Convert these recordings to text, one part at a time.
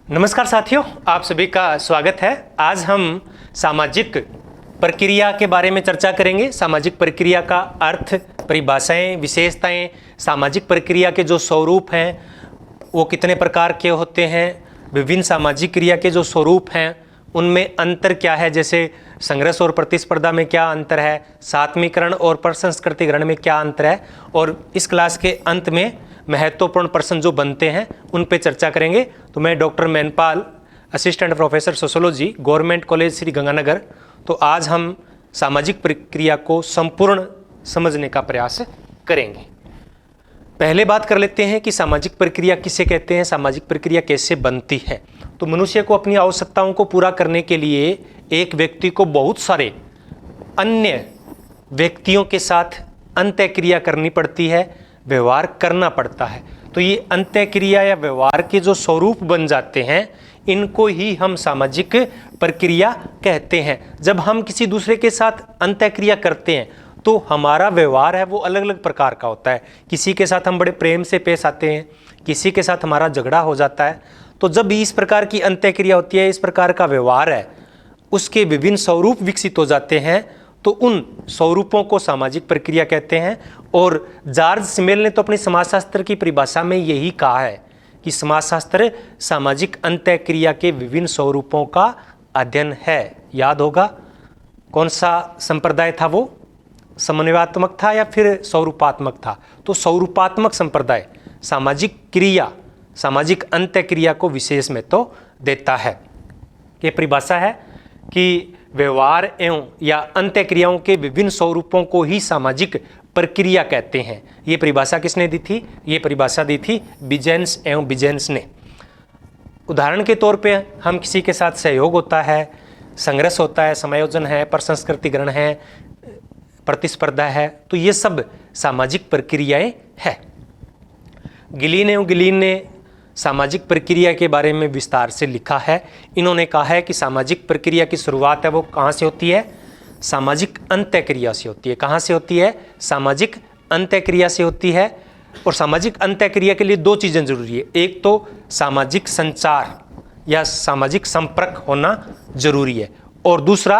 नमस्कार साथियों, आप सभी का स्वागत है। आज हम सामाजिक प्रक्रिया के बारे में चर्चा करेंगे। सामाजिक प्रक्रिया का अर्थ, परिभाषाएं, विशेषताएं, सामाजिक प्रक्रिया के जो स्वरूप हैं वो कितने प्रकार के होते हैं, विभिन्न सामाजिक क्रिया के जो स्वरूप हैं उनमें अंतर क्या है, जैसे संघर्ष और प्रतिस्पर्धा में क्या अंतर है, सात्मीकरण और प्रसंस्कृतिकरण में क्या अंतर है, और इस क्लास के अंत में महत्वपूर्ण प्रश्न जो बनते हैं उन पे चर्चा करेंगे। तो मैं doctor Manpal, assistant professor sociology, government college Sri Ganganagar. तो आज हम सामाजिक प्रक्रिया को संपूर्ण समझने का प्रयास करेंगे। पहले बात कर लेते हैं कि सामाजिक प्रक्रिया किसे कहते हैं, सामाजिक प्रक्रिया कैसे बनती है। तो मनुष्य को अपनी आवश्यकताओं को पूरा करने के लिए एक व्यक्ति को बहुत सारे अन्य व्यक्तियों के साथ अंतःक्रिया करनी पड़ती है, व्यवहार करना पड़ता है। तो ये अंतःक्रिया या व्यवहार के जो स्वरूप बन जाते हैं इनको ही हम सामाजिक प्रक्रिया कहते हैं। जब हम किसी दूसरे के साथ अंतःक्रिया करते हैं तो हमारा व्यवहार है वो अलग अलग प्रकार का होता है। किसी के साथ हम बड़े प्रेम से पेश आते हैं, किसी के साथ हमारा झगड़ा हो जाता है। तो जब इस प्रकार की अंतःक्रिया होती है, इस प्रकार का व्यवहार है, उसके विभिन्न स्वरूप विकसित हो जाते हैं, तो उन स्वरूपों को सामाजिक प्रक्रिया कहते हैं। और जॉर्ज सिमेल ने तो अपनी समाजशास्त्र की परिभाषा में यही कहा है कि समाजशास्त्र सामाजिक अंतःक्रिया के विभिन्न स्वरूपों का अध्ययन है। याद होगा कौन सा संप्रदाय था, वो समन्वयात्मक था या फिर स्वरूपात्मक था। तो स्वरूपात्मक संप्रदाय सामाजिक क्रिया, सामाजिक अंतःक्रिया को विशेष महत्व देता है। ये परिभाषा है कि व्यवहार एवं या अंतःक्रियाओं के विभिन्न स्वरूपों को ही सामाजिक प्रक्रिया कहते हैं। ये परिभाषा किसने दी थी? ये परिभाषा दी थी बिजेंस एवं बिजेंस ने। उदाहरण के तौर पे हम किसी के साथ सहयोग होता है, संघर्ष होता है, समायोजन है, प्रसंस्कृतिकरण है, प्रतिस्पर्धा है, तो ये सब सामाजिक प्रक्रियाएं हैं। गिलीन एवं गिलीन ने सामाजिक प्रक्रिया के बारे में विस्तार से लिखा है। इन्होंने कहा है कि सामाजिक प्रक्रिया की शुरुआत है वो कहाँ से होती है? सामाजिक अंतःक्रिया से होती है। कहाँ से होती है? सामाजिक अंतःक्रिया से होती है। और सामाजिक अंतःक्रिया के लिए दो चीज़ें जरूरी है। एक तो सामाजिक संचार या सामाजिक संपर्क होना जरूरी है, और दूसरा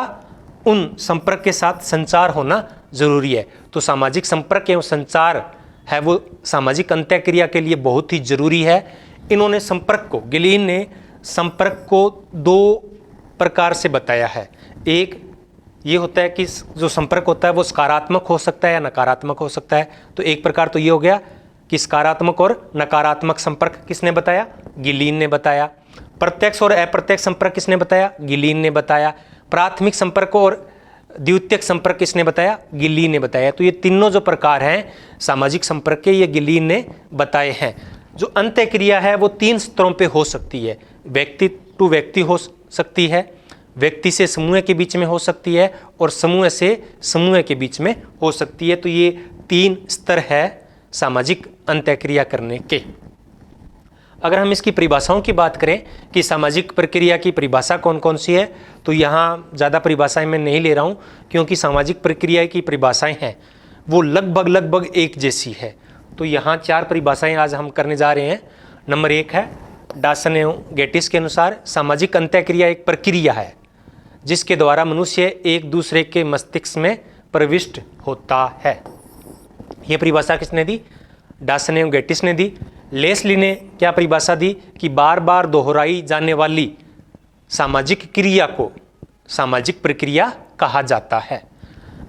उन संपर्क के साथ संचार होना जरूरी है। तो सामाजिक संपर्क एवं संचार है वो सामाजिक अंतःक्रिया के लिए बहुत ही जरूरी है। इन्होंने संपर्क को, गिलीन ने संपर्क को दो प्रकार से बताया है। एक ये होता है कि जो संपर्क होता है वो सकारात्मक हो सकता है या नकारात्मक हो सकता है। तो एक प्रकार तो ये हो गया कि सकारात्मक और नकारात्मक संपर्क किसने बताया? गिलीन ने बताया। प्रत्यक्ष और अप्रत्यक्ष संपर्क किसने बताया? गिलीन ने बताया। प्राथमिक संपर्क और द्वितीयक संपर्क किसने बताया? गिलीन ने बताया। तो ये तीनों जो प्रकार हैं सामाजिक संपर्क के, ये गिलीन ने बताए हैं। जो अंतःक्रिया है वो तीन स्तरों पे हो सकती है। व्यक्ति टू व्यक्ति हो सकती है, व्यक्ति से समूह के बीच में हो सकती है, और समूह से समूह के बीच में हो सकती है। तो ये तीन स्तर है सामाजिक अंतःक्रिया करने के। अगर हम इसकी परिभाषाओं की बात करें कि सामाजिक प्रक्रिया की परिभाषा कौन कौन सी है, तो यहाँ ज़्यादा परिभाषाएं मैं नहीं ले रहा हूँ, क्योंकि सामाजिक प्रक्रिया की परिभाषाएं हैं वो लगभग एक जैसी है। तो यहाँ चार परिभाषाएं आज हम करने जा रहे हैं। नंबर एक है डॉसन एवं गेटिस के अनुसार सामाजिक अंतःक्रिया एक प्रक्रिया है जिसके द्वारा मनुष्य एक दूसरे के मस्तिष्क में प्रविष्ट होता है। यह परिभाषा किसने दी? डॉसन एवं गेटिस ने दी। लेस्ली ने क्या परिभाषा दी कि बार बार दोहराई जाने वाली सामाजिक क्रिया को सामाजिक प्रक्रिया कहा जाता है।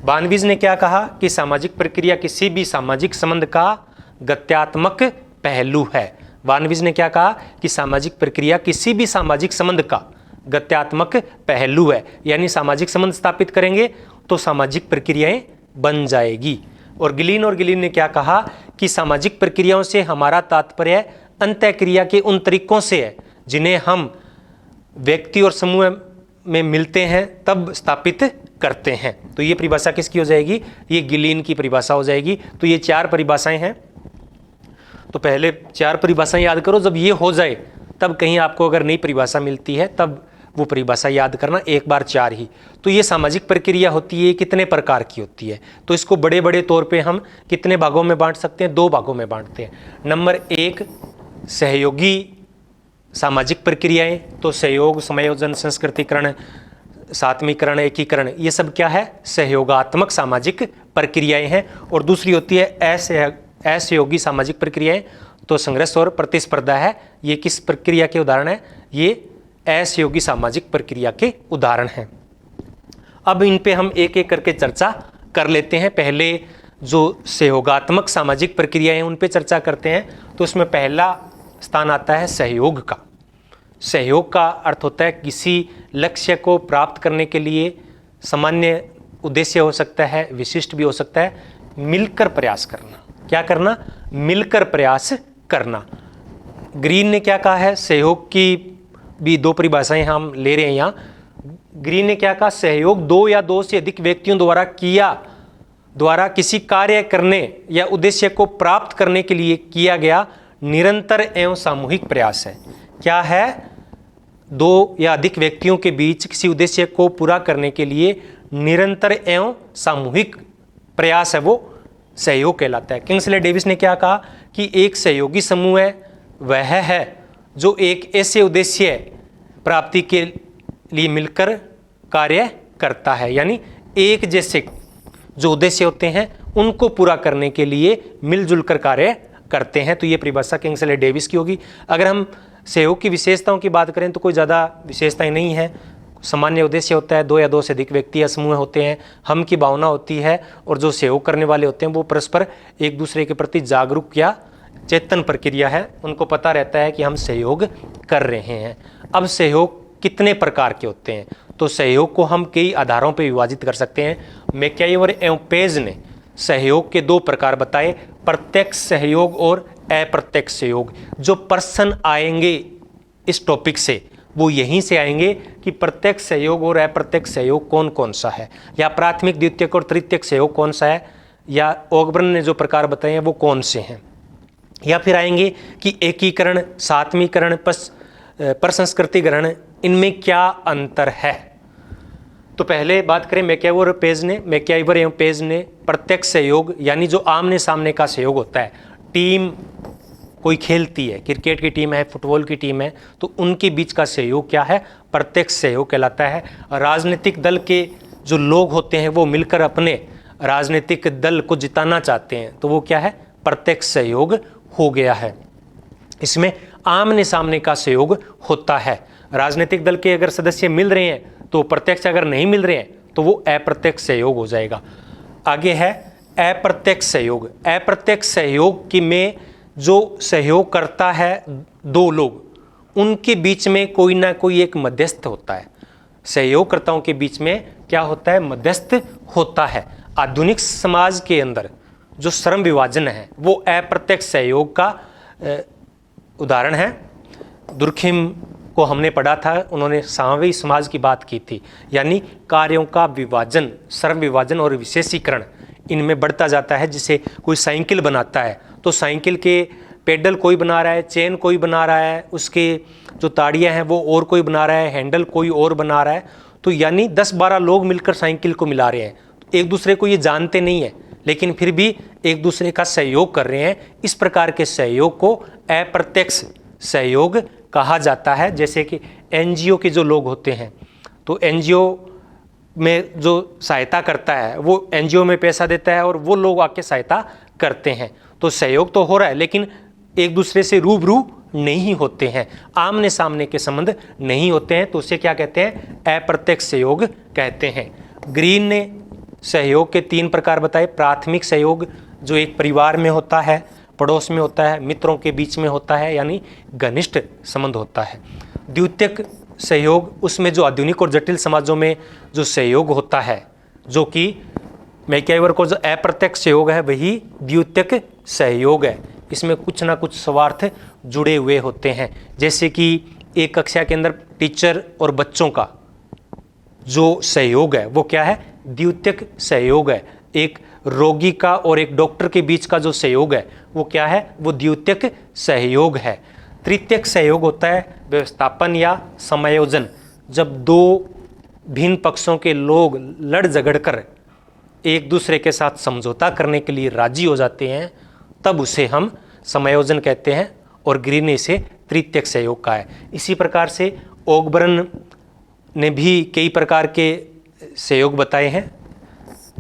बानविज ने क्या कहा कि सामाजिक प्रक्रिया किसी भी सामाजिक संबंध का गत्यात्मक पहलू है। बानविज ने क्या कहा कि सामाजिक प्रक्रिया किसी भी सामाजिक संबंध का गत्यात्मक पहलू है, यानी सामाजिक संबंध स्थापित करेंगे तो सामाजिक प्रक्रियाएं बन जाएगी। और गिलीन ने क्या कहा कि सामाजिक प्रक्रियाओं से हमारा तात्पर्य अंतःक्रिया के उन तरीकों से है जिन्हें हम व्यक्ति और समूह में मिलते हैं तब स्थापित करते हैं। तो ये परिभाषा किसकी हो जाएगी? ये गिलीन की परिभाषा हो जाएगी। तो ये चार परिभाषाएं हैं। तो पहले चार परिभाषाएं याद करो, जब ये हो जाए तब कहीं आपको अगर नई परिभाषा मिलती है तब वो परिभाषा याद करना, एक बार चार ही। तो ये सामाजिक प्रक्रिया होती है, कितने प्रकार की होती है? तो इसको बड़े बड़े तौर पे हम कितने भागों में बांट सकते हैं? दो भागों में बांटते हैं। नंबर एक सहयोगी सामाजिक प्रक्रियाएं, तो सहयोग, समायोजन, संस्कृतिकरण, सात्मीकरण, एकीकरण, ये सब क्या है? सहयोगात्मक सामाजिक प्रक्रियाएं हैं। और दूसरी होती है असहयोगी सामाजिक प्रक्रियाएं, तो संघर्ष और प्रतिस्पर्धा है। ये किस प्रक्रिया के उदाहरण है? ये असहयोगी सामाजिक प्रक्रिया के उदाहरण हैं। अब इन पे हम एक एक करके चर्चा कर लेते हैं। पहले जो सहयोगात्मक सामाजिक प्रक्रियाएं उन पे चर्चा करते हैं। तो उसमें पहला स्थान आता है सहयोग का। सहयोग का अर्थ होता है किसी लक्ष्य को प्राप्त करने के लिए, सामान्य उद्देश्य हो सकता है, विशिष्ट भी हो सकता है, मिलकर प्रयास करना। क्या करना? मिलकर प्रयास करना। ग्रीन ने क्या कहा है? सहयोग की भी दो परिभाषाएं हम ले रहे हैं यहाँ। ग्रीन ने क्या कहा? सहयोग दो या दो से अधिक व्यक्तियों द्वारा किसी कार्य करने या उद्देश्य को प्राप्त करने के लिए किया गया निरंतर एवं सामूहिक प्रयास है। क्या है? दो या अधिक व्यक्तियों के बीच किसी उद्देश्य को पूरा करने के लिए निरंतर एवं सामूहिक प्रयास है, वो सहयोग कहलाता है। किंग्सले डेविस ने क्या कहा कि एक सहयोगी समूह है वह है जो एक ऐसे उद्देश्य प्राप्ति के लिए मिलकर कार्य करता है, यानी एक जैसे जो उद्देश्य होते हैं उनको पूरा करने के लिए मिलजुल कर कार्य करते हैं। तो ये परिभाषा किंग्सले डेविस की होगी। अगर हम सहयोग की विशेषताओं की बात करें तो कोई ज़्यादा विशेषताएं नहीं है। सामान्य उद्देश्य होता है, दो या दो से अधिक व्यक्ति या समूह होते हैं, हम की भावना होती है, और जो सहयोग करने वाले होते हैं वो परस्पर एक दूसरे के प्रति जागरूक या चेतन प्रक्रिया है, उनको पता रहता है कि हम सहयोग कर रहे हैं। अब सहयोग कितने प्रकार के होते हैं? तो सहयोग को हम कई आधारों पर विभाजित कर सकते हैं। मैकआइवर एवं पेज ने सहयोग के दो प्रकार बताए, प्रत्यक्ष सहयोग और अप्रत्यक्ष सहयोग। जो प्रश्न आएंगे इस टॉपिक से वो यहीं से आएंगे कि प्रत्यक्ष सहयोग और अप्रत्यक्ष सहयोग कौन कौन सा है, या प्राथमिक, द्वितीयक और तृतीयक सहयोग कौन सा है, या ओगबर्न ने जो प्रकार बताए हैं वो कौन से हैं। या फिर आएंगे कि एकीकरण, सात्मीकरण, प्रसंस्कृतिकरण, इनमें क्या अंतर है। तो पहले बात करें मैकआइवर एवं पेज ने प्रत्यक्ष सहयोग, यानी जो आमने सामने का सहयोग होता है। टीम कोई खेलती है, क्रिकेट की टीम है, फुटबॉल की टीम है, तो उनके बीच का सहयोग क्या है? प्रत्यक्ष सहयोग कहलाता है। राजनीतिक दल के जो लोग होते हैं वो मिलकर अपने राजनीतिक दल को जिताना चाहते हैं, तो वो क्या है? प्रत्यक्ष सहयोग हो गया है। इसमें आमने सामने का सहयोग होता है। राजनीतिक दल के अगर सदस्य मिल रहे हैं तो प्रत्यक्ष, अगर नहीं मिल रहे हैं तो वो अप्रत्यक्ष सहयोग हो जाएगा। आगे है अप्रत्यक्ष सहयोग। अप्रत्यक्ष सहयोग की में जो सहयोग करता है दो लोग, उनके बीच में कोई ना कोई एक मध्यस्थ होता है। सहयोगकर्ताओं के बीच में क्या होता है? मध्यस्थ होता है। आधुनिक समाज के अंदर जो श्रम विभाजन है वो अप्रत्यक्ष सहयोग का उदाहरण है। दुर्खिम को हमने पढ़ा था, उन्होंने सामवेई समाज की बात की थी, यानी कार्यों का विभाजन, श्रम विभाजन और विशेषीकरण इनमें बढ़ता जाता है। जिसे कोई साइकिल बनाता है तो साइकिल के पेडल कोई बना रहा है, चेन कोई बना रहा है, उसके जो ताड़ियाँ हैं वो और कोई बना रहा है, हैंडल कोई और बना रहा है। तो यानी 10-12 लोग मिलकर साइकिल को मिला रहे हैं। एक दूसरे को ये जानते नहीं है लेकिन फिर भी एक दूसरे का सहयोग कर रहे हैं। इस प्रकार के सहयोग को अप्रत्यक्ष सहयोग कहा जाता है। जैसे कि एनजीओ के जो लोग होते हैं, तो एनजीओ में जो सहायता करता है वो एनजीओ में पैसा देता है और वो लोग आके सहायता करते हैं। तो सहयोग तो हो रहा है लेकिन एक दूसरे से रूबरू नहीं होते हैं, आमने सामने के संबंध नहीं होते हैं, तो उसे क्या कहते हैं? अप्रत्यक्ष सहयोग कहते हैं। ग्रीन ने सहयोग के 3 प्रकार बताए। प्राथमिक सहयोग जो एक परिवार में होता है, पड़ोस में होता है, मित्रों के बीच में होता है, यानी घनिष्ठ संबंध होता है। द्वितीयक सहयोग, उसमें जो आधुनिक और जटिल समाजों में जो सहयोग होता है, जो कि मैकआइवर को जो अप्रत्यक्ष सहयोग है वही द्वितीयक सहयोग है। इसमें कुछ ना कुछ स्वार्थ जुड़े हुए होते हैं। जैसे कि एक कक्षा के अंदर टीचर और बच्चों का जो सहयोग है वो क्या है? द्वितीयक सहयोग है। एक रोगी का और एक डॉक्टर के बीच का जो सहयोग है वो क्या है? वो द्वितीयक सहयोग है। तृतीयक सहयोग होता है व्यवस्थापन या समायोजन। जब दो भिन्न पक्षों के लोग लड़ झगड़ कर एक दूसरे के साथ समझौता करने के लिए राजी हो जाते हैं, तब उसे हम समायोजन कहते हैं, और ग्रीन ने इसे तृतीयक सहयोग का है। इसी प्रकार से ओगबर्न ने भी कई प्रकार के सहयोग बताए हैं,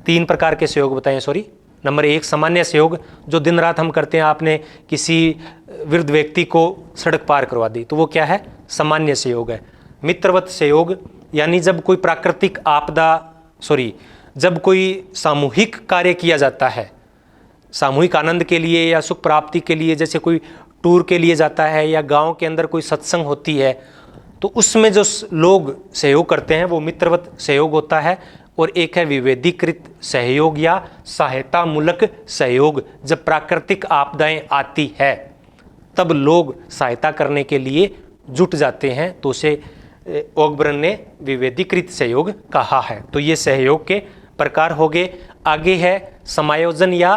3 प्रकार के सहयोग बताए हैं, सॉरी। नंबर 1 सामान्य सहयोग, जो दिन रात हम करते हैं। आपने किसी वृद्ध व्यक्ति को सड़क पार करवा दी तो वो क्या है, सामान्य सहयोग है। मित्रवत सहयोग, यानी जब कोई प्राकृतिक आपदा, जब कोई सामूहिक कार्य किया जाता है, सामूहिक आनंद के लिए या सुख प्राप्ति के लिए, जैसे कोई टूर के लिए जाता है या गांव के अंदर कोई सत्संग होती है, तो उसमें जो लोग सहयोग करते हैं वो मित्रवत सहयोग होता है। और एक है विभेदीकृत सहयोग या सहायता मूलक सहयोग। जब प्राकृतिक आपदाएं आती है तब लोग सहायता करने के लिए जुट जाते हैं, तो उसे ओगबर्न ने विभेदीकृत सहयोग कहा है। तो ये सहयोग के प्रकार हो गए। आगे है समायोजन या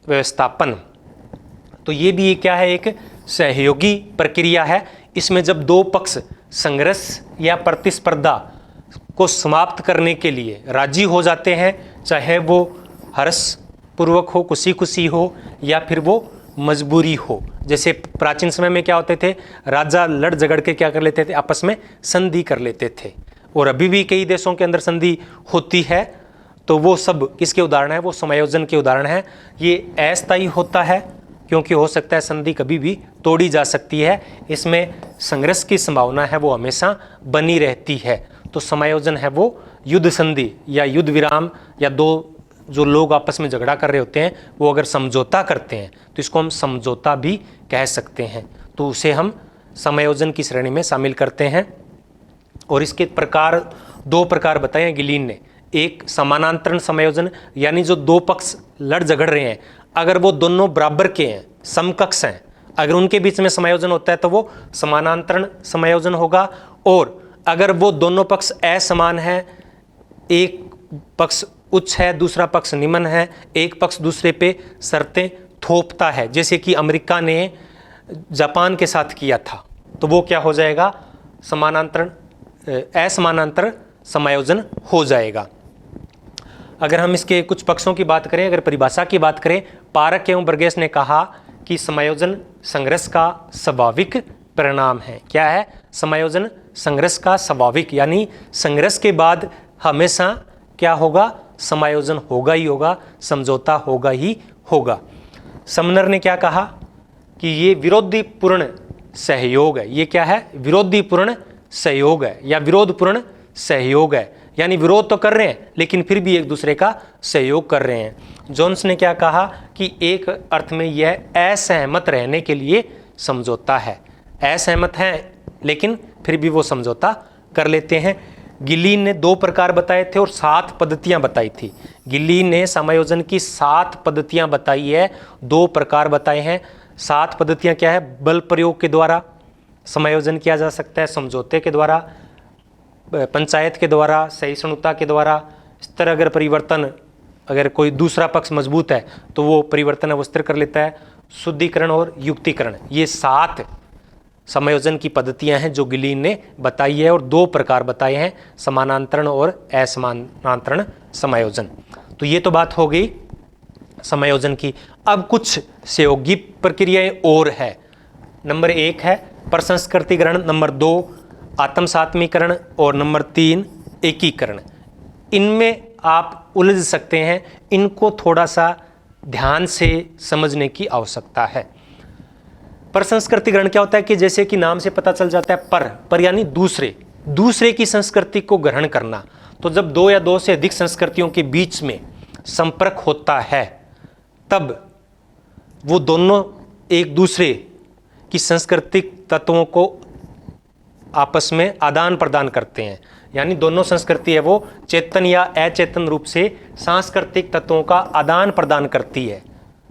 व्यवस्थापन। तो ये भी क्या है, एक सहयोगी प्रक्रिया है। इसमें जब 2 पक्ष संघर्ष या प्रतिस्पर्धा को समाप्त करने के लिए राजी हो जाते हैं, चाहे वो हर्षपूर्वक हो, खुशी खुशी हो, या फिर वो मजबूरी हो। जैसे प्राचीन समय में क्या होते थे, राजा लड़ झगड़ के क्या कर लेते थे, आपस में संधि कर लेते थे। और अभी भी कई देशों के अंदर संधि होती है। तो वो सब किसके उदाहरण है, वो समायोजन के उदाहरण है। ये अस्थायी होता है क्योंकि हो सकता है संधि कभी भी तोड़ी जा सकती है। इसमें संघर्ष की संभावना है वो हमेशा बनी रहती है। तो समायोजन है वो युद्ध संधि या युद्ध विराम, या 2 जो लोग आपस में झगड़ा कर रहे होते हैं वो अगर समझौता करते हैं तो इसको हम समझौता भी कह सकते हैं। तो उसे हम समायोजन की श्रेणी में शामिल करते हैं। और इसके प्रकार 2 प्रकार बताए हैं गिलीन ने। एक समानांतरण समायोजन, यानी जो 2 पक्ष लड़ झगड़ रहे हैं, अगर वो दोनों बराबर के हैं, समकक्ष हैं, अगर उनके बीच में समायोजन होता है तो वो समानांतरण समायोजन होगा। और अगर वो दोनों पक्ष असमान हैं, एक पक्ष उच्च है, दूसरा पक्ष निम्न है, एक पक्ष दूसरे पे शर्तें थोपता है, जैसे कि अमेरिका ने जापान के साथ किया था, तो वो क्या हो जाएगा, समानांतरण असमानांतर समायोजन हो जाएगा। अगर हम इसके कुछ पक्षों की बात करें, अगर परिभाषा की बात करें, पारक एवं बर्गेस ने कहा कि समायोजन संघर्ष का स्वाभाविक परिणाम है। क्या है, समायोजन संघर्ष का स्वाभाविक, यानी संघर्ष के बाद हमेशा क्या होगा, समायोजन होगा ही होगा, समझौता होगा ही होगा। समनर ने क्या कहा कि ये विरोधीपूर्ण सहयोग है। ये क्या है, विरोधीपूर्ण सहयोग है या विरोधपूर्ण सहयोग है, यानी विरोध तो कर रहे हैं लेकिन फिर भी एक दूसरे का सहयोग कर रहे हैं। जोन्स ने क्या कहा कि एक अर्थ में यह असहमत रहने के लिए समझौता है, असहमत हैं लेकिन फिर भी वो समझौता कर लेते हैं। गिलीन ने 2 प्रकार बताए थे और 7 पद्धतियां बताई थी। गिलीन ने समायोजन की 7 पद्धतियां बताई है, 2 प्रकार बताए हैं। 7 पद्धतियां क्या है, बल प्रयोग के द्वारा समायोजन किया जा सकता है, समझौते के द्वारा, पंचायत के द्वारा, सहिष्णुता के द्वारा, स्तर अगर परिवर्तन, अगर कोई दूसरा पक्ष मजबूत है तो वो परिवर्तन अवस्थिर कर लेता है, शुद्धिकरण और युक्तिकरण। ये 7 समायोजन की पद्धतियां हैं जो गिलीन ने बताई है और 2 प्रकार बताए हैं, समानांतरण और असमानांतरण समायोजन। तो ये तो बात हो गई समायोजन की। अब कुछ सहयोगी प्रक्रियाएं और है। नंबर 1 है प्रसंस्कृतिकरण, नंबर 2 आत्मसात्मीकरण और नंबर 3 एकीकरण। इनमें आप उलझ सकते हैं, इनको थोड़ा सा ध्यान से समझने की आवश्यकता है। प्रसंस्कृतिकरण क्या होता है कि जैसे कि नाम से पता चल जाता है, पर यानी दूसरे की संस्कृति को ग्रहण करना। तो जब 2 या 2 से अधिक संस्कृतियों के बीच में संपर्क होता है तब वो दोनों एक दूसरे की सांस्कृतिक तत्वों को आपस में आदान प्रदान करते हैं, यानी दोनों संस्कृति है वो चेतन या अचेतन रूप से सांस्कृतिक तत्वों का आदान प्रदान करती है।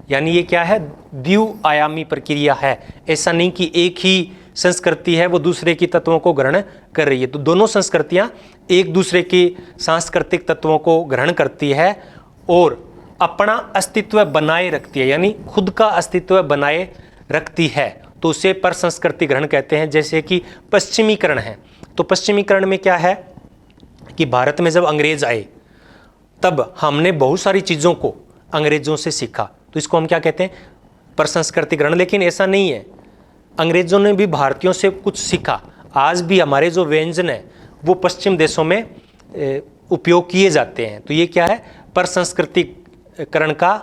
यानी ये क्या है, द्विआयामी प्रक्रिया है। ऐसा नहीं कि एक ही संस्कृति है वो दूसरे की तत्वों को ग्रहण कर रही है। तो दोनों संस्कृतियां एक दूसरे के सांस्कृतिक तत्वों को ग्रहण करती है और अपना अस्तित्व बनाए रखती है, यानी खुद का अस्तित्व बनाए रखती है। तो उसे प्रसंस्कृति ग्रहण कहते हैं। जैसे कि पश्चिमीकरण है, तो पश्चिमीकरण में क्या है कि भारत में जब अंग्रेज आए तब हमने बहुत सारी चीज़ों को अंग्रेजों से सीखा, तो इसको हम क्या कहते हैं, प्रसंस्कृति ग्रहण। लेकिन ऐसा नहीं है अंग्रेज़ों ने भी भारतीयों से कुछ सीखा। आज भी हमारे जो व्यंजन है वो पश्चिम देशों में उपयोग किए जाते हैं। तो ये क्या है, प्रसंस्कृतिकरण का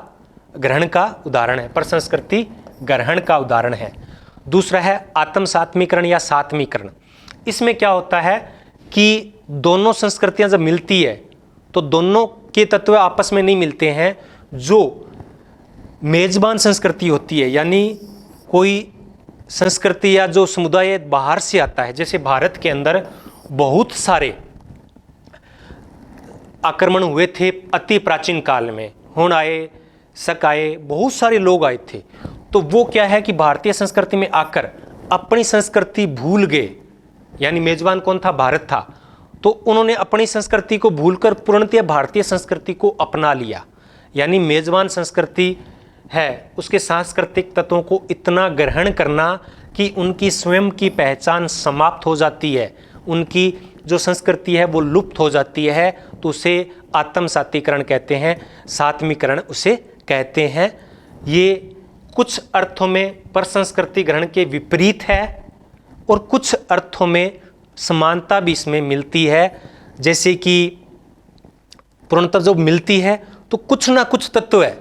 ग्रहण का उदाहरण है, प्रसंस्कृति ग्रहण का उदाहरण है। दूसरा है आत्म सात्मीकरण या सात्मीकरण। इसमें क्या होता है कि दोनों संस्कृतियां जब मिलती है तो दोनों के तत्व आपस में नहीं मिलते हैं। जो मेजबान संस्कृति होती है, यानी कोई संस्कृति या जो समुदाय बाहर से आता है, जैसे भारत के अंदर बहुत सारे आक्रमण हुए थे अति प्राचीन काल में, हुण आए, शक आए, बहुत सारे लोग आए थे। तो वो क्या है कि भारतीय संस्कृति में आकर अपनी संस्कृति भूल गए, यानी मेजबान कौन था, भारत था। तो उन्होंने अपनी संस्कृति को भूलकर पूर्णतः भारतीय संस्कृति को अपना लिया। यानी मेजबान संस्कृति है उसके सांस्कृतिक तत्वों को इतना ग्रहण करना कि उनकी स्वयं की पहचान समाप्त हो जाती है, उनकी जो संस्कृति है वो लुप्त हो जाती है। तो उसे आत्म सात्मीकरण कहते हैं, सात्मीकरण उसे कहते हैं। ये कुछ अर्थों में प्रसंस्कृति ग्रहण के विपरीत है और कुछ अर्थों में समानता भी इसमें मिलती है। जैसे कि पूर्णतः जब मिलती है तो कुछ ना कुछ तत्व है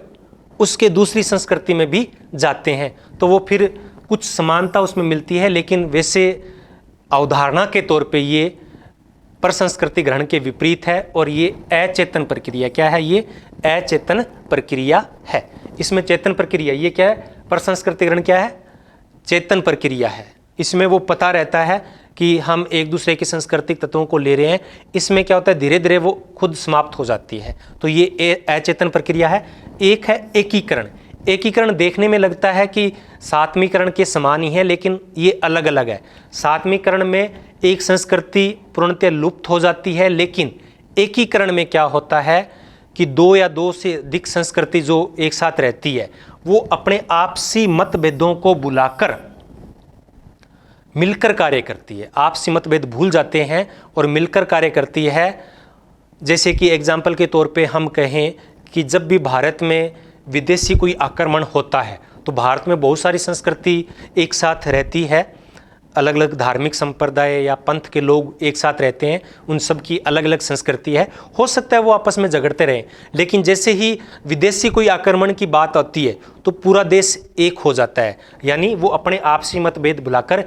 उसके दूसरी संस्कृति में भी जाते हैं, तो वो फिर कुछ समानता उसमें मिलती है। लेकिन वैसे अवधारणा के तौर पे ये प्रसंस्कृति ग्रहण के विपरीत है और ये अचेतन प्रक्रिया क्या है, ये अचेतन प्रक्रिया है। इसमें चेतन प्रक्रिया ये क्या है, प्रसंस्कृति ग्रहण क्या है, चेतन प्रक्रिया है। इसमें वो पता रहता है कि हम एक दूसरे के सांस्कृतिक तत्वों को ले रहे हैं। इसमें क्या होता है, धीरे धीरे वो खुद समाप्त हो जाती है। तो ये अचेतन प्रक्रिया है। एक है एकीकरण। एकीकरण देखने में लगता है कि सात्मीकरण के समान ही है, लेकिन ये अलग अलग है। सात्मीकरण में एक संस्कृति पूर्णतः लुप्त हो जाती है, लेकिन एकीकरण में क्या होता है कि दो या दो से अधिक संस्कृति जो एक साथ रहती है वो अपने आपसी मतभेदों को बुलाकर मिलकर कार्य करती है। आपसी मतभेद भूल जाते हैं और मिलकर कार्य करती है। जैसे कि एग्जाम्पल के तौर पे हम कहें कि जब भी भारत में विदेशी कोई आक्रमण होता है तो भारत में बहुत सारी संस्कृति एक साथ रहती है, अलग अलग धार्मिक संप्रदाय या पंथ के लोग एक साथ रहते हैं, उन सब की अलग अलग संस्कृति है। हो सकता है वो आपस में झगड़ते रहें, लेकिन जैसे ही विदेशी कोई आक्रमण की बात आती है तो पूरा देश एक हो जाता है, यानी वो अपने आपसी मतभेद भुलाकर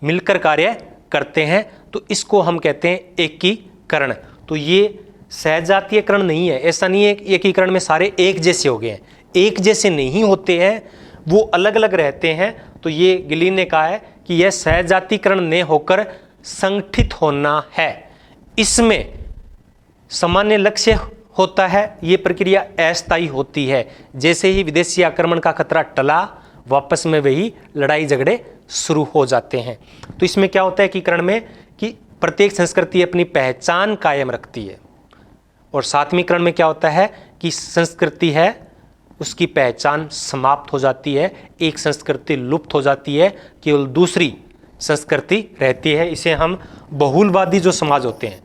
मिलकर कार्य करते हैं। तो इसको हम कहते हैं एकीकरण। तो ये सहजातीयकरण नहीं है, ऐसा नहीं है कि एकीकरण में सारे एक जैसे हो गए हैं, एक जैसे नहीं होते हैं, वो अलग अलग रहते हैं। तो ये गिलीन ने कहा है कि यह सहजातीकरण न होकर संगठित होना है। इसमें सामान्य लक्ष्य होता है, ये प्रक्रिया अस्थायी होती है। जैसे ही विदेशी आक्रमण का खतरा टला, वापस में वही लड़ाई झगड़े शुरू हो जाते हैं। तो इसमें क्या होता है एकीकरण में कि प्रत्येक संस्कृति अपनी पहचान कायम रखती है, और सात्मीकरण में क्या होता है कि संस्कृति है उसकी पहचान समाप्त हो जाती है, एक संस्कृति लुप्त हो जाती है, केवल दूसरी संस्कृति रहती है। इसे हम बहुलवादी जो समाज होते हैं,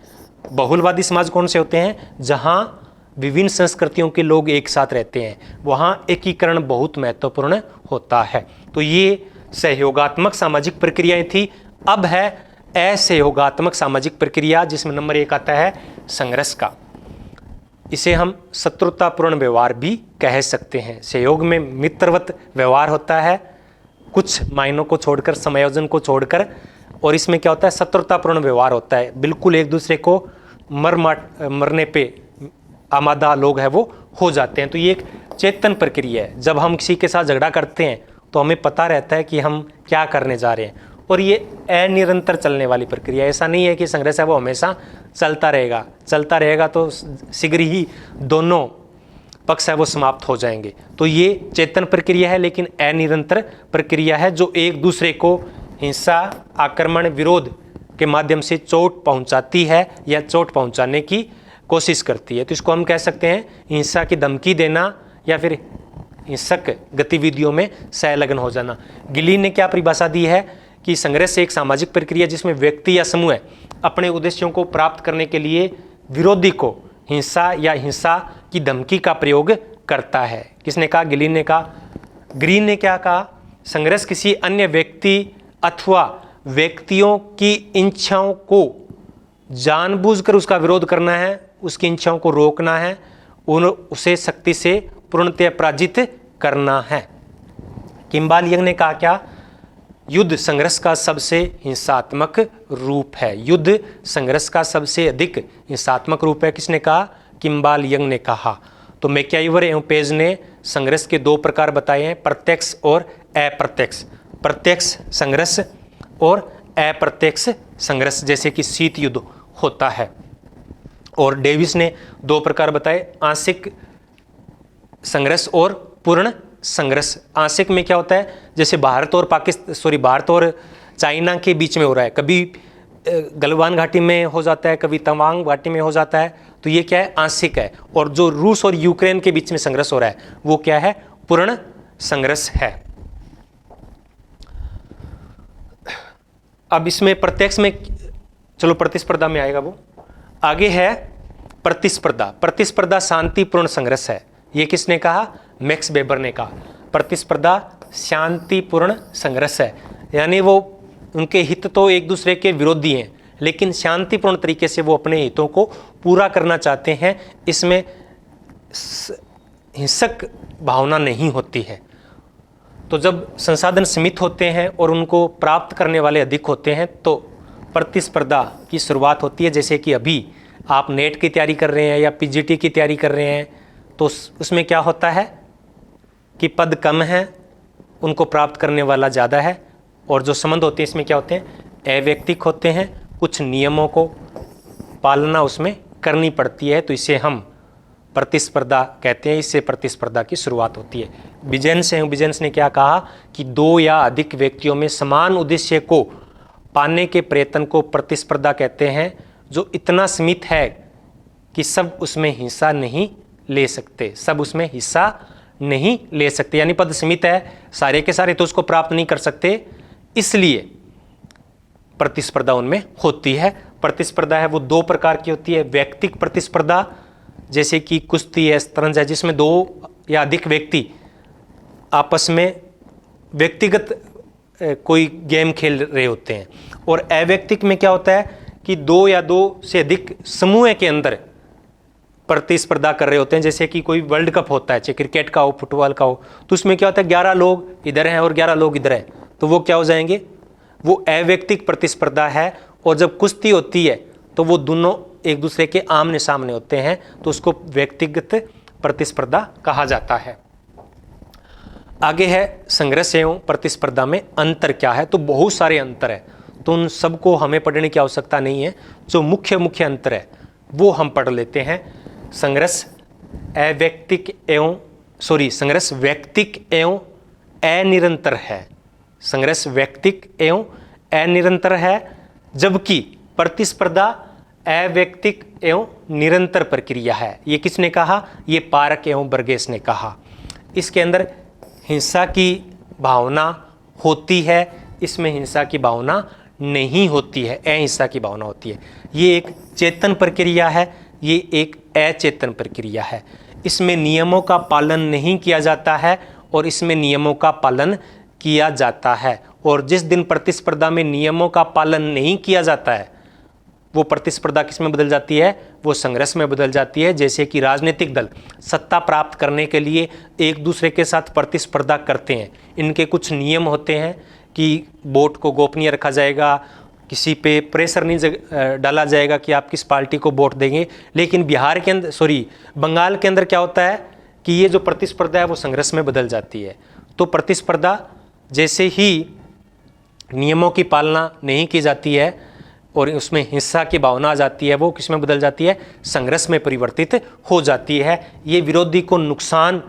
बहुलवादी समाज कौन से होते हैं, जहाँ विभिन्न संस्कृतियों के लोग एक साथ रहते हैं, वहाँ एकीकरण बहुत महत्वपूर्ण होता है। तो ये सहयोगात्मक सामाजिक प्रक्रियाएं थी। अब है असहयोगात्मक सामाजिक प्रक्रिया, जिसमें नंबर 1 आता है संघर्ष का। इसे हम शत्रुतापूर्ण व्यवहार भी कह सकते हैं। सहयोग में मित्रवत व्यवहार होता है, कुछ मायनों को छोड़कर, समायोजन को छोड़कर, और इसमें क्या होता है शत्रुतापूर्ण व्यवहार होता है। बिल्कुल एक दूसरे को मरने पे आमादा लोग हैं वो हो जाते हैं। तो ये एक चेतन प्रक्रिया है। जब हम किसी के साथ झगड़ा करते हैं तो हमें पता रहता है कि हम क्या करने जा रहे हैं, और ये अनिरंतर चलने वाली प्रक्रिया। ऐसा नहीं है कि संघर्ष है वो हमेशा चलता रहेगा तो शीघ्र ही दोनों पक्ष है वो समाप्त हो जाएंगे। तो ये चेतन प्रक्रिया है, लेकिन अनिरंतर प्रक्रिया है, जो एक दूसरे को हिंसा, आक्रमण, विरोध के माध्यम से चोट पहुंचाती है या चोट पहुंचाने की कोशिश करती है। तो इसको हम कह सकते हैं हिंसा की धमकी देना या फिर हिंसक गतिविधियों में संलग्न हो जाना। गिलीन ने क्या परिभाषा दी है कि संघर्ष एक सामाजिक प्रक्रिया जिसमें व्यक्ति या समूह अपने उद्देश्यों को प्राप्त करने के लिए विरोधी को हिंसा या हिंसा की धमकी का प्रयोग करता है। किसने कहा, गिलीन ने कहा। ग्रीन ने क्या कहा, संघर्ष किसी अन्य व्यक्ति अथवा व्यक्तियों की इच्छाओं को जानबूझकर उसका विरोध करना है, उसकी इच्छाओं को रोकना है, उसे शक्ति से पूर्णतः पराजित करना है। किम्बाल यंग ने कहा क्या? युद्ध संघर्ष का सबसे हिंसात्मक रूप है। युद्ध संघर्ष का सबसे अधिक हिंसात्मक रूप है। किसने कहा? किम्बाल यंग ने कहा। तो मैक्याइवर एवं पेज ने संघर्ष के दो प्रकार बताए हैं, प्रत्यक्ष और अप्रत्यक्ष। प्रत्यक्ष संघर्ष और अप्रत्यक्ष संघर्ष, जैसे कि शीत युद्ध होता है। और डेविस ने दो प्रकार बताए, आंशिक संघर्ष और पूर्ण संघर्ष। आंशिक में क्या होता है? जैसे भारत और चाइना के बीच में हो रहा है, कभी गलवान घाटी में हो जाता है, कभी तवांग घाटी में हो जाता है, तो ये क्या है? आंशिक है। और जो रूस और यूक्रेन के बीच में संघर्ष हो रहा है वो क्या है? पूर्ण संघर्ष है। अब इसमें प्रत्यक्ष में, चलो प्रतिस्पर्धा में आएगा वो। आगे है प्रतिस्पर्धा। प्रतिस्पर्धा शांतिपूर्ण संघर्ष है। ये किसने कहा? मैक्स वेबर ने कहा। प्रतिस्पर्धा शांतिपूर्ण संघर्ष है, यानी वो उनके हित तो एक दूसरे के विरोधी हैं, लेकिन शांतिपूर्ण तरीके से वो अपने हितों को पूरा करना चाहते हैं। इसमें हिंसक भावना नहीं होती है। तो जब संसाधन सीमित होते हैं और उनको प्राप्त करने वाले अधिक होते हैं तो प्रतिस्पर्धा की शुरुआत होती है। जैसे कि अभी आप नेट की तैयारी कर रहे हैं या पीजीटी की तैयारी कर रहे हैं, तो उसमें क्या होता है कि पद कम है, उनको प्राप्त करने वाला ज़्यादा है, और जो संबंध होते हैं इसमें क्या होते हैं? अवैयक्तिक होते हैं। कुछ नियमों को पालना उसमें करनी पड़ती है, तो इसे हम प्रतिस्पर्धा कहते हैं। इससे प्रतिस्पर्धा की शुरुआत होती है। बिजेंस ने क्या कहा कि दो या अधिक व्यक्तियों में समान उद्देश्य को पाने के प्रयत्न को प्रतिस्पर्धा कहते हैं, जो इतना सीमित है कि सब उसमें हिस्सा नहीं ले सकते। सब उसमें हिस्सा नहीं ले सकते, यानी पद सीमित है, सारे के सारे तो उसको प्राप्त नहीं कर सकते, इसलिए प्रतिस्पर्धा उनमें होती है। प्रतिस्पर्धा है वो दो प्रकार की होती है। व्यक्तिक प्रतिस्पर्धा, जैसे कि कुश्ती है, शतरंज है, जिसमें दो या अधिक व्यक्ति आपस में व्यक्तिगत कोई गेम खेल रहे होते हैं। और अव्यक्तिक में क्या होता है कि दो या दो से अधिक समूह के अंदर प्रतिस्पर्धा कर रहे होते हैं। जैसे कि कोई वर्ल्ड कप होता है, चाहे क्रिकेट का हो, फुटबॉल का हो, तो उसमें क्या होता है 11 लोग इधर हैं और 11 लोग इधर हैं, तो वो क्या हो जाएंगे? वो अव्यक्तिक प्रतिस्पर्धा है। और जब कुश्ती होती है तो वो दोनों एक दूसरे के आमने सामने होते हैं, तो उसको व्यक्तिगत प्रतिस्पर्धा कहा जाता है। आगे है संघर्ष एवं प्रतिस्पर्धा में अंतर क्या है? तो बहुत सारे अंतर है, तो उन सबको हमें पढ़ने की आवश्यकता नहीं है। जो मुख्य अंतर है वो हम पढ़ लेते हैं। संघर्ष व्यक्तिक एवं अनिरंतर है। संघर्ष व्यक्तिक एवं अनिरंतर है, जबकि प्रतिस्पर्धा अव्यक्तिक एवं निरंतर प्रक्रिया है। ये किसने कहा? ये पारक एवं बर्गेस ने कहा। इसके अंदर हिंसा की भावना होती है, इसमें हिंसा की भावना नहीं होती है, अहिंसा की भावना होती है। ये एक चेतन प्रक्रिया है, ये एक अचेतन प्रक्रिया है। इसमें नियमों का पालन नहीं किया जाता है और इसमें नियमों का पालन किया जाता है। और जिस दिन प्रतिस्पर्धा में नियमों का पालन नहीं किया जाता है, वो प्रतिस्पर्धा किस में बदल जाती है? वो संघर्ष में बदल जाती है। जैसे कि राजनीतिक दल सत्ता प्राप्त करने के लिए एक दूसरे के साथ प्रतिस्पर्धा करते हैं। इनके कुछ नियम होते हैं कि वोट को गोपनीय रखा जाएगा, किसी पे प्रेशर नहीं डाला जाएगा कि आप किस पार्टी को वोट देंगे। लेकिन बंगाल के अंदर क्या होता है कि ये जो प्रतिस्पर्धा है वो संघर्ष में बदल जाती है। तो प्रतिस्पर्धा जैसे ही नियमों की पालना नहीं की जाती है और उसमें हिंसा की भावना आ जाती है, वो किस में बदल जाती है? संघर्ष में परिवर्तित हो जाती है। ये विरोधी को नुकसान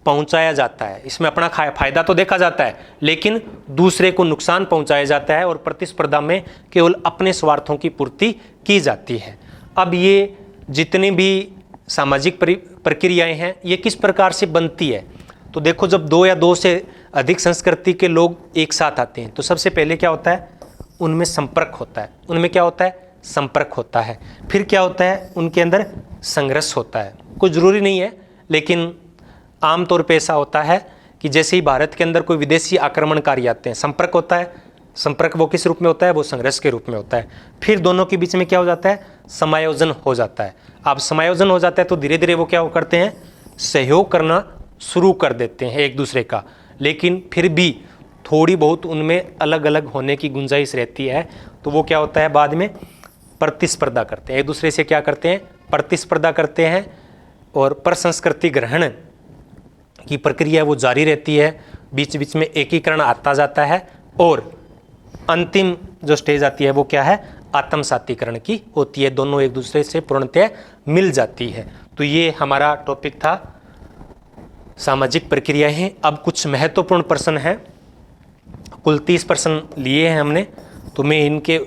पहुंचाया जाता है, इसमें अपना फायदा तो देखा जाता है लेकिन दूसरे को नुकसान पहुंचाया जाता है, और प्रतिस्पर्धा में केवल अपने स्वार्थों की पूर्ति की जाती है। अब ये जितनी भी सामाजिक प्रक्रियाएं हैं ये किस प्रकार से बनती है? तो देखो, जब दो या दो से अधिक संस्कृति के लोग एक साथ आते हैं तो सबसे पहले क्या होता है? उनमें संपर्क होता है। उनमें क्या होता है? संपर्क होता है। फिर क्या होता है? उनके अंदर संघर्ष होता है। कोई ज़रूरी नहीं है, लेकिन आमतौर पे ऐसा होता है कि जैसे ही भारत के अंदर कोई विदेशी आक्रमणकारी आते हैं, संपर्क होता है। संपर्क वो किस रूप में होता है? वो संघर्ष के रूप में होता है। फिर दोनों के बीच में क्या हो जाता है? समायोजन हो जाता है। अब समायोजन हो जाता है तो धीरे धीरे वो क्या करते हैं? सहयोग करना शुरू कर देते हैं एक दूसरे का, लेकिन फिर भी थोड़ी बहुत उनमें अलग अलग होने की गुंजाइश रहती है। तो वो क्या होता है? बाद में प्रतिस्पर्धा करते हैं, एक दूसरे से क्या करते हैं? प्रतिस्पर्धा करते हैं, और प्रसंस्कृति ग्रहण की प्रक्रिया वो जारी रहती है। बीच बीच में एकीकरण आता जाता है, और अंतिम जो स्टेज आती है वो क्या है? आत्मसातीकरण की होती है। दोनों एक दूसरे से पूर्णतः मिल जाती है। तो ये हमारा टॉपिक था सामाजिक प्रक्रियाएं। अब कुछ महत्वपूर्ण प्रश्न हैं, कुल 30 प्रश्न लिए हैं हमने, तो मैं इनके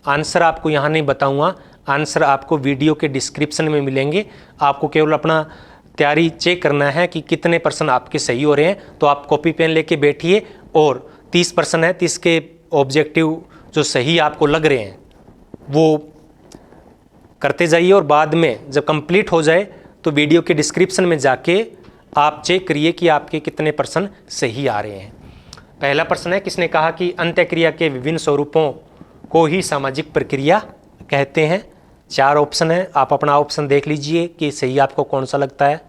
आंसर आपको यहाँ नहीं बताऊँगा। आंसर आपको वीडियो के डिस्क्रिप्शन में मिलेंगे। आपको केवल अपना तैयारी चेक करना है कि कितने प्रश्न आपके सही हो रहे हैं। तो आप कॉपी पेन लेके बैठिए, और 30 प्रश्न है, 30 के ऑब्जेक्टिव जो सही आपको लग रहे हैं वो करते जाइए, और बाद में जब कंप्लीट हो जाए तो वीडियो के डिस्क्रिप्शन में जाके आप चेक करिए कि आपके कितने प्रश्न सही आ रहे हैं। पहला प्रश्न है, किसने कहा कि अंत्यक्रिया के विभिन्न स्वरूपों को ही सामाजिक प्रक्रिया कहते हैं? 4 ऑप्शन है, आप अपना ऑप्शन देख लीजिए कि सही आपको कौन सा लगता है।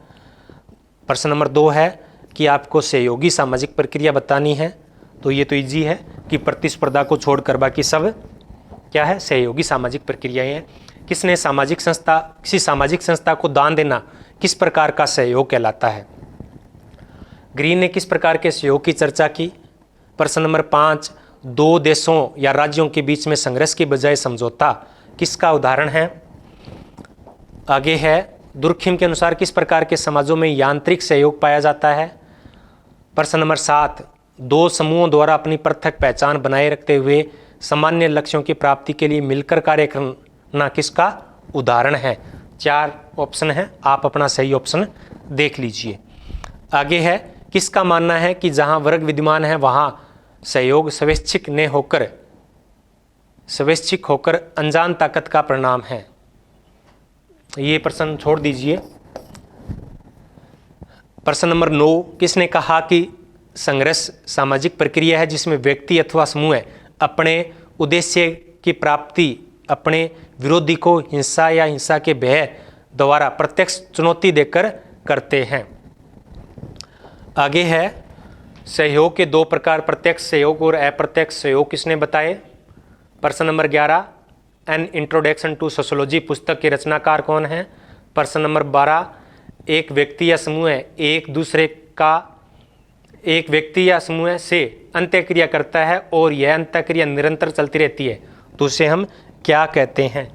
प्रश्न नंबर 2 है कि आपको सहयोगी सामाजिक प्रक्रिया बतानी है। तो ये तो इजी है कि प्रतिस्पर्धा को छोड़कर बाकी सब क्या है? सहयोगी सामाजिक प्रक्रियाएं हैं। किसी सामाजिक संस्था को दान देना किस प्रकार का सहयोग कहलाता है? ग्रीन ने किस प्रकार के सहयोग की चर्चा की? प्रश्न नंबर 5, 2 देशों या राज्यों के बीच में संघर्ष की बजाय समझौता किसका उदाहरण है? आगे है, दुर्खिम के अनुसार किस प्रकार के समाजों में यांत्रिक सहयोग पाया जाता है? प्रश्न नंबर 7, 2 समूहों द्वारा अपनी पृथक पहचान बनाए रखते हुए सामान्य लक्ष्यों की प्राप्ति के लिए मिलकर कार्य करना किसका उदाहरण है? 4 ऑप्शन है, आप अपना सही ऑप्शन देख लीजिए। आगे है, किसका मानना है कि जहां वर्ग विद्यमान है वहां सहयोग स्वैच्छिक होकर अनजान ताकत का परिणाम है? ये प्रश्न छोड़ दीजिए। प्रश्न नंबर 9, किसने कहा कि संघर्ष सामाजिक प्रक्रिया है जिसमें व्यक्ति अथवा समूह अपने उद्देश्य की प्राप्ति अपने विरोधी को हिंसा या हिंसा के भय द्वारा प्रत्यक्ष चुनौती देकर करते हैं? आगे है, सहयोग के 2 प्रकार प्रत्यक्ष सहयोग और अप्रत्यक्ष सहयोग किसने बताए? प्रश्न number 11, an introduction to sociology पुस्तक के रचनाकार कौन है? प्रश्न नंबर 12, एक व्यक्ति या समूह से अंत्यक्रिया करता है और यह अंत्यक्रिया निरंतर चलती रहती है तो उसे हम क्या कहते हैं?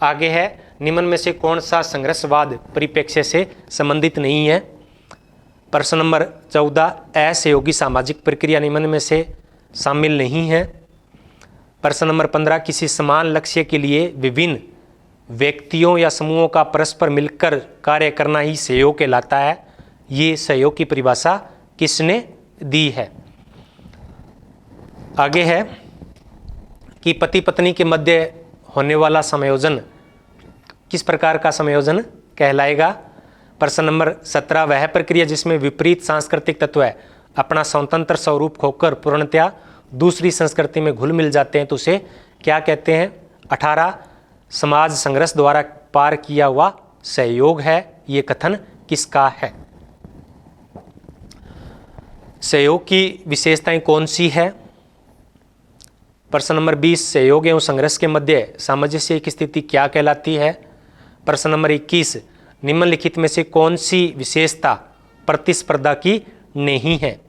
आगे है, निम्न में से कौन सा संघर्षवाद परिप्रेक्ष्य से संबंधित नहीं है? प्रश्न नंबर 14, असहयोगी सामाजिक प्रक्रिया निम्न में से शामिल नहीं है? प्रश्न नंबर 15, किसी समान लक्ष्य के लिए विभिन्न व्यक्तियों या समूहों का परस्पर मिलकर कार्य करना ही सहयोग कहलाता है? ये सहयोग की परिभाषा किसने दी है? आगे है कि पति पत्नी के मध्य होने वाला संयोजन किस प्रकार का संयोजन कहलाएगा? प्रश्न नंबर 17, वह प्रक्रिया जिसमें विपरीत सांस्कृतिक तत्व अपना स्वतंत्र स्वरूप खोकर पूर्णतया दूसरी संस्कृति में घुल मिल जाते हैं तो उसे क्या कहते हैं? 18, समाज संघर्ष द्वारा पार किया हुआ सहयोग है, ये कथन किसका है? सहयोग की विशेषताएं कौन सी है? प्रश्न नंबर 20, सहयोग एवं संघर्ष के मध्य सामंजस्य की स्थिति क्या कहलाती है? प्रश्न नंबर 21, निम्नलिखित में से कौन सी विशेषता प्रतिस्पर्धा की नहीं है?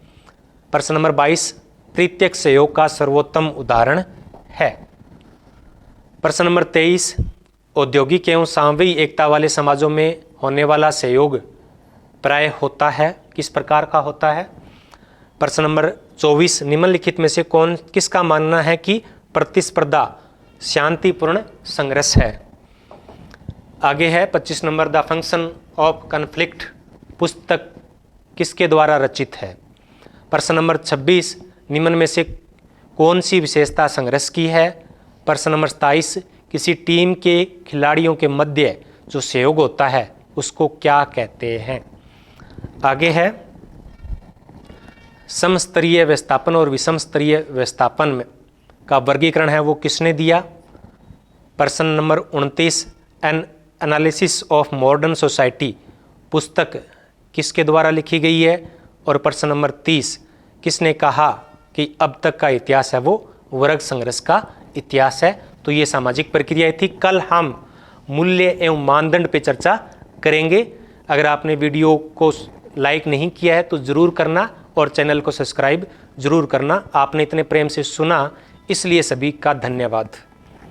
प्रश्न नंबर 22, तृतीयक सहयोग का सर्वोत्तम उदाहरण है? प्रश्न नंबर 23, औद्योगिक एवं सामूहिक एकता वाले समाजों में होने वाला सहयोग प्राय होता है, किस प्रकार का होता है? प्रश्न नंबर 24, निम्नलिखित में से किसका मानना है कि प्रतिस्पर्धा शांतिपूर्ण संघर्ष है? आगे है 25 number, the function of conflict पुस्तक किसके द्वारा रचित है? प्रश्न नंबर 26, निम्न में से कौन सी विशेषता संघर्ष की है? प्रश्न नंबर 27, किसी टीम के खिलाड़ियों के मध्य जो सहयोग होता है उसको क्या कहते हैं? आगे है समस्तरीय विस्थापन और विषम स्तरीय विस्थापन में का वर्गीकरण है वो किसने दिया? प्रश्न number 29 N analysis of modern society पुस्तक किसके द्वारा लिखी गई है? और प्रश्न नंबर 30 किसने कहा कि अब तक का इतिहास है वो वर्ग संघर्ष का इतिहास है? तो ये सामाजिक प्रक्रियाएं थी। कल हम मूल्य एवं मानदंड पे चर्चा करेंगे। अगर आपने वीडियो को लाइक नहीं किया है तो ज़रूर करना और चैनल को सब्सक्राइब ज़रूर करना। आपने इतने प्रेम से सुना इसलिए सभी का धन्यवाद।